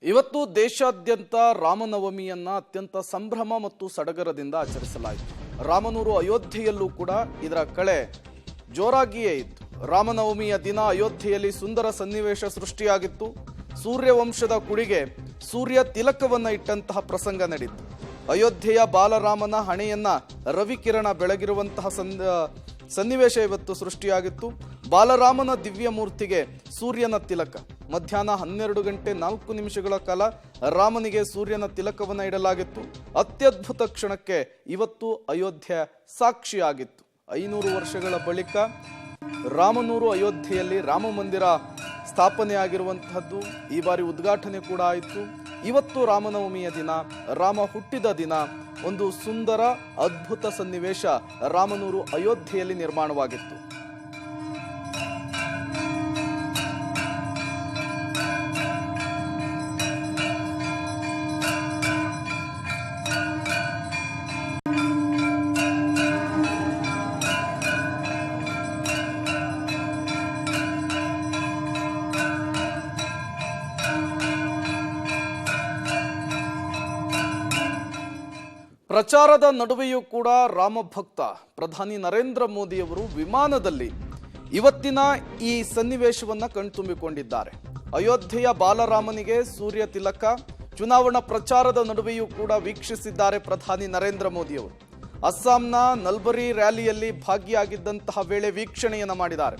ಇವತ್ತು ದೇಶಾದ್ಯಂತ ರಾಮನವಮಿಯನ್ನ ಅತ್ಯಂತ ಸಂಭ್ರಮ ಮತ್ತು ಸಡಗರದಿಂದ ಆಚರಿಸಲಾಯಿತು. ರಾಮನೂರು ಅಯೋಧ್ಯೆಯಲ್ಲೂ ಕೂಡ ಇದರ ಕಳೆ ಜೋರಾಗಿಯೇ ಇತ್ತು. ರಾಮನವಮಿಯ ದಿನ ಅಯೋಧ್ಯೆಯಲ್ಲಿ ಸುಂದರ ಸನ್ನಿವೇಶ ಸೃಷ್ಟಿಯಾಗಿತ್ತು. ಸೂರ್ಯವಂಶದ ಕುಡಿಗೆ ಸೂರ್ಯ ತಿಲಕವನ್ನ ಇಟ್ಟಂತಹ ಪ್ರಸಂಗ ನಡೆಯಿತು. ಅಯೋಧ್ಯೆಯ ಬಾಲರಾಮನ ಹಣೆಯನ್ನ ರವಿಕಿರಣ ಬೆಳಗಿರುವಂತಹ ಸನ್ನಿವೇಶ ಇವತ್ತು ಸೃಷ್ಟಿಯಾಗಿತ್ತು. ಬಾಲರಾಮನ ದಿವ್ಯ ಮೂರ್ತಿಗೆ ಸೂರ್ಯನ ತಿಲಕ. ಮಧ್ಯಾಹ್ನ 12:04 ಕಾಲ ರಾಮನಿಗೆ ಸೂರ್ಯನ ತಿಲಕವನ್ನು ಇಡಲಾಗಿತ್ತು. ಅತ್ಯದ್ಭುತ ಕ್ಷಣಕ್ಕೆ ಇವತ್ತು ಅಯೋಧ್ಯೆ ಸಾಕ್ಷಿಯಾಗಿತ್ತು. 500 ವರ್ಷಗಳ ಬಳಿಕ ರಾಮನೂರು ಅಯೋಧ್ಯೆಯಲ್ಲಿ ರಾಮ ಮಂದಿರ ಸ್ಥಾಪನೆಯಾಗಿರುವಂತಹದ್ದು. ಈ ಬಾರಿ ಉದ್ಘಾಟನೆ ಕೂಡ ಆಯಿತು. ಇವತ್ತು ರಾಮನವಮಿಯ ದಿನ, ರಾಮ ಹುಟ್ಟಿದ ದಿನ. ಒಂದು ಸುಂದರ ಅದ್ಭುತ ಸನ್ನಿವೇಶ ರಾಮನೂರು ಅಯೋಧ್ಯೆಯಲ್ಲಿ ನಿರ್ಮಾಣವಾಗಿತ್ತು. ಪ್ರಚಾರದ ನಡುವೆಯೂ ಕೂಡ ರಾಮಭಕ್ತ ಪ್ರಧಾನಿ ನರೇಂದ್ರ ಮೋದಿಯವರು ವಿಮಾನದಲ್ಲಿ ಇವತ್ತಿನ ಈ ಸನ್ನಿವೇಶವನ್ನ ಕಣ್ತುಂಬಿಕೊಂಡಿದ್ದಾರೆ. ಅಯೋಧ್ಯೆಯ ಬಾಲರಾಮನಿಗೆ ಸೂರ್ಯ ತಿಲಕ ಚುನಾವಣಾ ಪ್ರಚಾರದ ನಡುವೆಯೂ ಕೂಡ ವೀಕ್ಷಿಸಿದ್ದಾರೆ ಪ್ರಧಾನಿ ನರೇಂದ್ರ ಮೋದಿಯವರು. ಅಸ್ಸಾಂನ ನಲ್ಬರಿ ರ್ಯಾಲಿಯಲ್ಲಿ ಭಾಗಿಯಾಗಿದ್ದಂತಹ ವೇಳೆ ವೀಕ್ಷಣೆಯನ್ನ ಮಾಡಿದ್ದಾರೆ.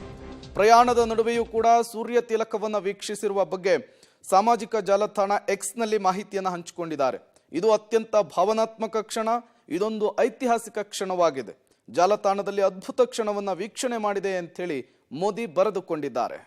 ಪ್ರಯಾಣದ ನಡುವೆಯೂ ಕೂಡ ಸೂರ್ಯ ತಿಲಕವನ್ನ ವೀಕ್ಷಿಸಿರುವ ಬಗ್ಗೆ ಸಾಮಾಜಿಕ ಜಾಲತಾಣ ಎಕ್ಸ್ನಲ್ಲಿ ಮಾಹಿತಿಯನ್ನು ಹಂಚಿಕೊಂಡಿದ್ದಾರೆ. ಇದು ಅತ್ಯಂತ ಭಾವನಾತ್ಮಕ ಕ್ಷಣ. ಇದೊಂದು ಐತಿಹಾಸಿಕ ಕ್ಷಣವಾಗಿದೆ. ಜಾಲತಾಣದಲ್ಲಿ ಅದ್ಭುತ ಕ್ಷಣವನ್ನ ವೀಕ್ಷಣೆ ಮಾಡಿದೆ ಅಂತ ಹೇಳಿ ಮೋದಿ ಬರೆದುಕೊಂಡಿದ್ದಾರೆ.